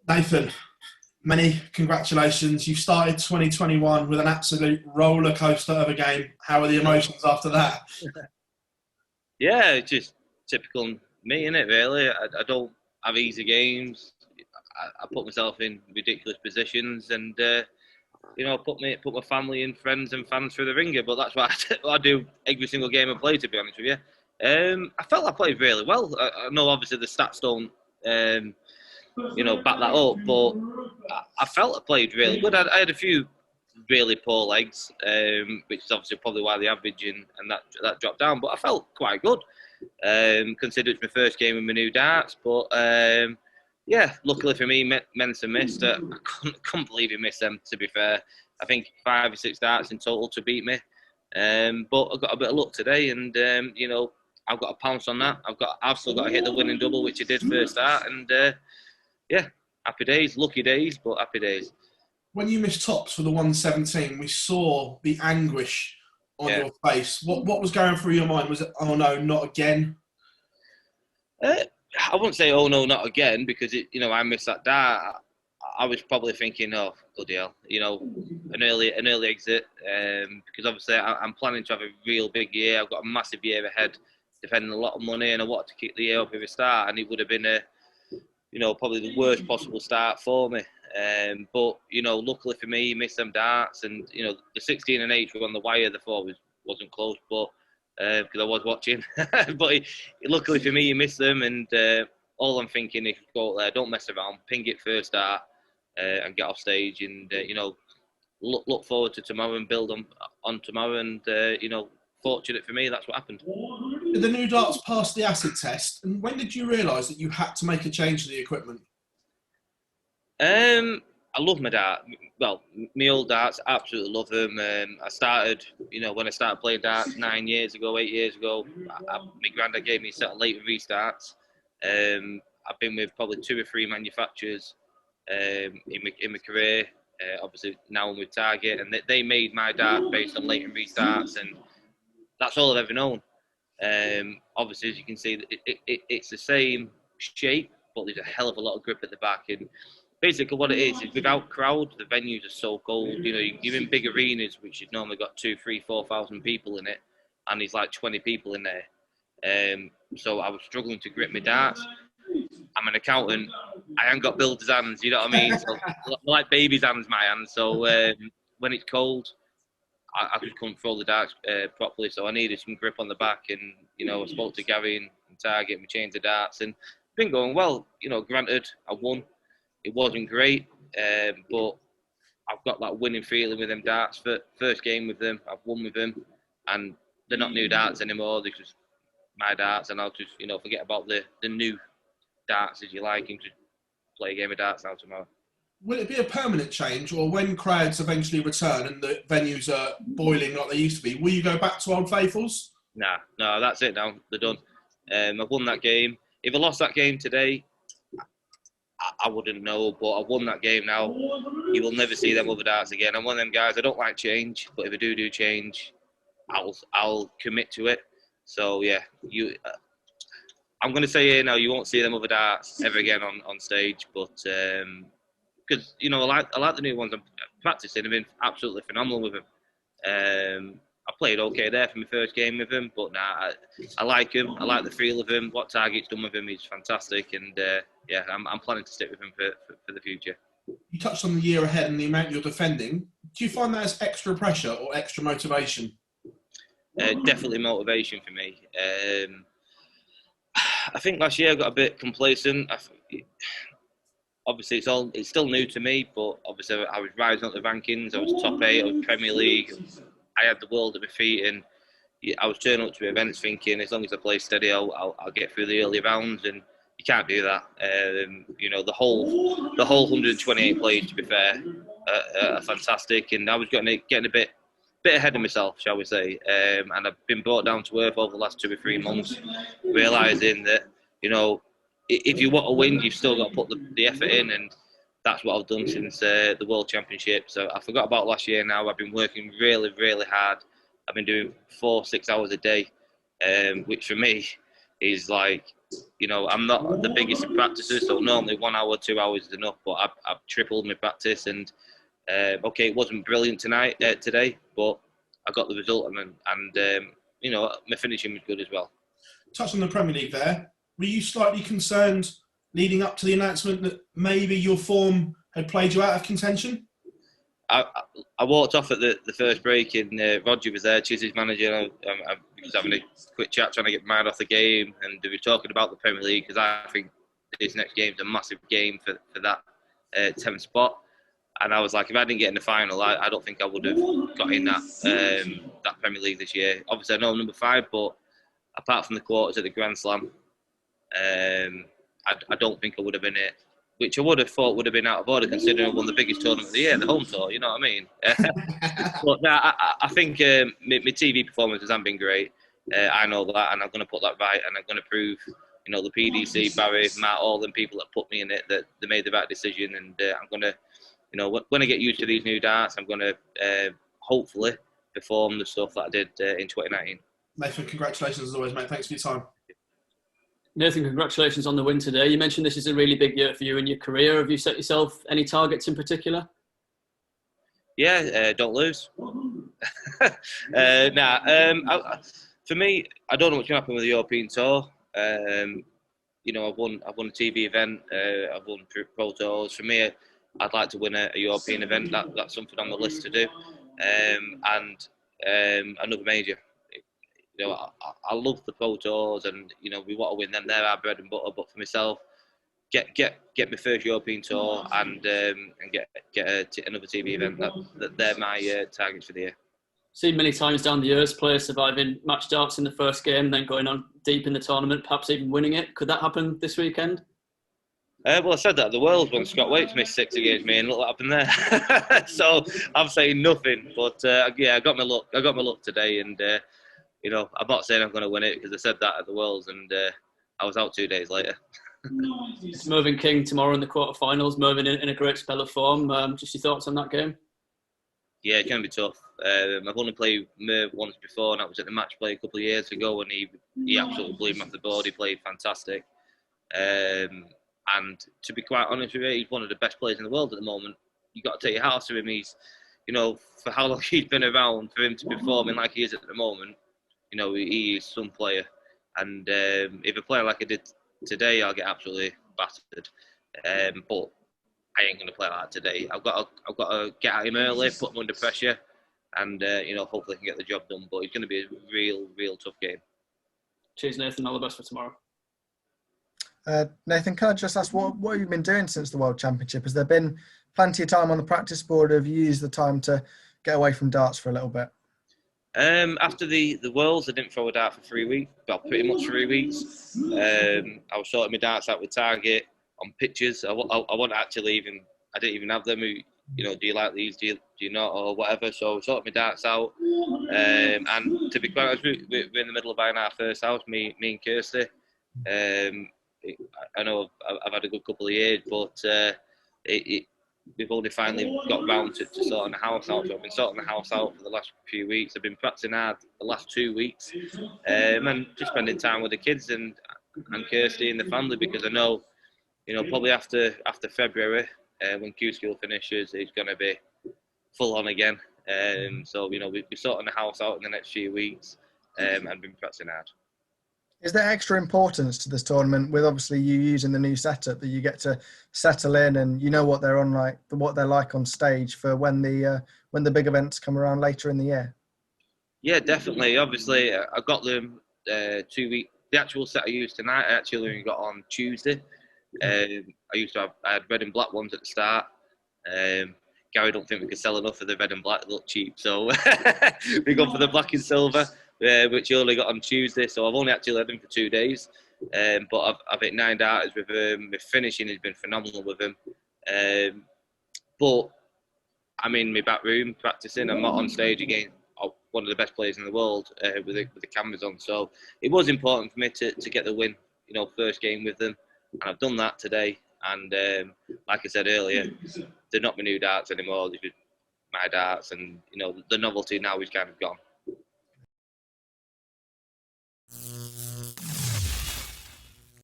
Nathan, many congratulations. You started 2021 with an absolute roller coaster of a game. How are the emotions after that? Yeah, it's just typical me, innit, really. I don't have easy games. I put myself in ridiculous positions and, put my family and friends and fans through the ringer. But that's what I do every single game I play, to be honest with you. I felt I played really well. I know, obviously, the stats don't, back that up, but I felt I played really good. I had a few really poor legs, which is obviously probably why the average and that dropped down. But I felt quite good, considering it's my first game with my new darts. But yeah, luckily for me, Mensur missed. I couldn't believe he missed them. To be fair, I think 5 or 6 darts in total to beat me. But I got a bit of luck today, and I've got to pounce on that. I've still got to hit the winning double, which I did first start, and yeah, happy days, lucky days, but happy days. When you missed tops for the 117, we saw the anguish on your face. What was going through your mind? Was it, oh no, not again? I wouldn't say, oh no, not again, because I missed that dart. I was probably thinking, oh, bloody hell, an early exit, because obviously I'm planning to have a real big year. I've got a massive year ahead, defending a lot of money, and I wanted to kick the year off with a start, and it would have been probably the worst possible start for me. But luckily for me, he missed them darts, and the 16 and 8 were on the wire. The 4 wasn't close, but because I was watching. But luckily for me, he missed them, and all I'm thinking is go out there, don't mess around, ping it first start, and get off stage, and look forward to tomorrow and build on tomorrow, and fortunate for me, that's what happened. Did the new darts pass the acid test? And when did you realise that you had to make a change to the equipment? I love my dart. Well, my old darts, I absolutely love them. I started, when I started playing darts 9 years ago, 8 years ago, my granddad gave me a set of later restarts. I've been with probably 2 or 3 manufacturers in my career. Obviously, now I'm with Target, and they made my dart based on latent restarts, and that's all I've ever known. Obviously, as you can see, it's the same shape, but there's a hell of a lot of grip at the back. And basically, what it is without crowd, the venues are so cold. You're in big arenas, which has normally got 2, 3, 4,000 people in it, and there's like 20 people in there. So I was struggling to grip my darts. I'm an accountant. I haven't got builder's hands, you know what I mean? So, like baby's hands, my hands. So when it's cold, I just couldn't throw the darts properly. So I needed some grip on the back. And, I spoke to Gary and Target, and we changed the darts. And it's been going well. Granted, I won. It wasn't great, but I've got that winning feeling with them darts. First game with them, I've won with them. And they're not new darts anymore. They're just my darts. And I'll just, forget about the new darts, as you like, and just play a game of darts now tomorrow. Will it be a permanent change, or when crowds eventually return and the venues are boiling like they used to be, will you go back to Old Faithfuls? No, that's it now. They're done. I've won that game. If I lost that game today, I wouldn't know, but I've won that game now. You will never see them other darts again. I'm one of them guys, I don't like change, but if I do change, I'll commit to it. So, yeah, I'm going to say here now, you won't see them other darts ever again on stage, but because I like the new ones I'm practicing. I've been absolutely phenomenal with them. I played okay there for my first game with him, but I like him. I like the feel of him. What Target's done with him is fantastic, and yeah, I'm planning to stick with him for the future. You touched on the year ahead and the amount you're defending. Do you find that as extra pressure or extra motivation? Definitely motivation for me. I think last year I got a bit complacent. Obviously, it's still new to me, but obviously I was rising up the rankings. I was top 8 of Premier League. I had the world at my feet, and I was turning up to events thinking, as long as I play steady, I'll get through the early rounds, and you can't do that. The whole 128 players, to be fair, are fantastic, and I was getting a bit ahead of myself, shall we say, and I've been brought down to earth over the last 2 or 3 months, realising that if you want to win, you've still got to put the effort in, and that's what I've done since the World Championship. So I forgot about last year now. I've been working really, really hard. I've been doing 4-6 hours a day, which for me is like I'm not the biggest in practices, so normally 1 hour, 2 hours is enough. But I've tripled my practice, and okay, it wasn't brilliant today, but I got the result, and my finishing was good as well. Touch on the Premier League there. Were you slightly concerned leading up to the announcement that maybe your form had played you out of contention? I walked off at the first break, and Roger was there, Chis's manager. I was having a quick chat, trying to get my mind off the game, and they were talking about the Premier League, because I think this next game is a massive game for that 10th spot. And I was like, if I didn't get in the final, I don't think I would have got in that Premier League this year. Obviously, I know I'm number 5, but apart from the quarters at the Grand Slam, I don't think I would have been it. Which I would have thought would have been out of order, considering I won the biggest tournament of the year, the home tour. You know what I mean? But no, I think my TV performances haven't been great. I know that, and I'm going to put that right, and I'm going to prove, the PDC, Barry, Matt, all them people that put me in it, that they made the right decision, and I'm going to, when I get used to these new darts, I'm going to hopefully perform the stuff that I did in 2019. Nathan, congratulations as always, mate. Thanks for your time. Nathan, congratulations on the win today. You mentioned this is a really big year for you in your career. Have you set yourself any targets in particular? Yeah, don't lose. For me, I don't know what's going to happen with the European Tour. I've won a TV event. I've won Pro Tours. For me, I'd like to win a European event. That's something on the list to do. And another major. I love the Pro Tours, and we want to win them. They're our bread and butter. But for myself, get my first European Tour and get another TV event. They're my targets for the year. Seen many times down the years players surviving match darts in the first game, then going on deep in the tournament, perhaps even winning it. Could that happen this weekend? Well, I said that at the Worlds when Scott Waits missed 6 against me, and look what happened there. So I'm saying nothing, but I got my luck today, and I'm not saying I'm going to win it, because I said that at the Worlds, and I was out 2 days later. It's Mervyn King tomorrow in the quarterfinals. Mervyn in a great spell of form. Just your thoughts on that game? Yeah, it's going to be tough. I've only played Merv once before, and that was at the match play a couple of years ago, and he absolutely blew me off the board. He played fantastic. And to be quite honest with you, he's one of the best players in the world at the moment. You've got to take your hat off to him. He's, for how long he's been around, for him to be performing like he is at the moment, he is some player. And if I play like I did today, I'll get absolutely battered. But I ain't going to play like that today. I've got to get at him early, put him under pressure, and hopefully I can get the job done. But it's going to be a real tough game. Cheers, Nathan. All the best for tomorrow. Nathan, can I just ask, what have you been doing since the World Championship? Has there been plenty of time on the practice board? Have you used the time to get away from darts for a little bit? After the Worlds, I didn't throw a dart for 3 weeks. Well, pretty much 3 weeks. I was sorting my darts out with Target on pictures. I wasn't actually even. I didn't even have them. Do you like these? Do you not, or whatever? So I was sorting my darts out. And to be quite honest, we're in the middle of buying our first house. Me and Kirsty. I know I've had a good couple of years, but we've only finally got round to sorting the house out. So I've been sorting the house out for the last few weeks. I've been practicing hard the last 2 weeks, and just spending time with the kids and Kirsty and the family, because I know, probably after February, when Q School finishes, it's going to be full on again. So we'll be sorting the house out in the next few weeks, and been practicing hard. Is there extra importance to this tournament, with obviously you using the new setup, that you get to settle in and what they're like on stage for when the big events come around later in the year? Yeah, definitely. Obviously, I got them 2 weeks. The actual set I used tonight, I actually only got on Tuesday. I had red and black ones at the start. Gary don't think we could sell enough of the red and black. They look cheap, so we go for the black and silver, which I only got on Tuesday. So I've only actually had them for 2 days, but I've hit 9 darters with him. My finishing has been phenomenal with him. But I'm in my back room practicing. I'm not on stage again. One of the best players in the world with the cameras on. So it was important for me to get the win, first game with them. And I've done that today. And like I said earlier, they're not my new darts anymore. They're just my darts. And, the novelty now is kind of gone.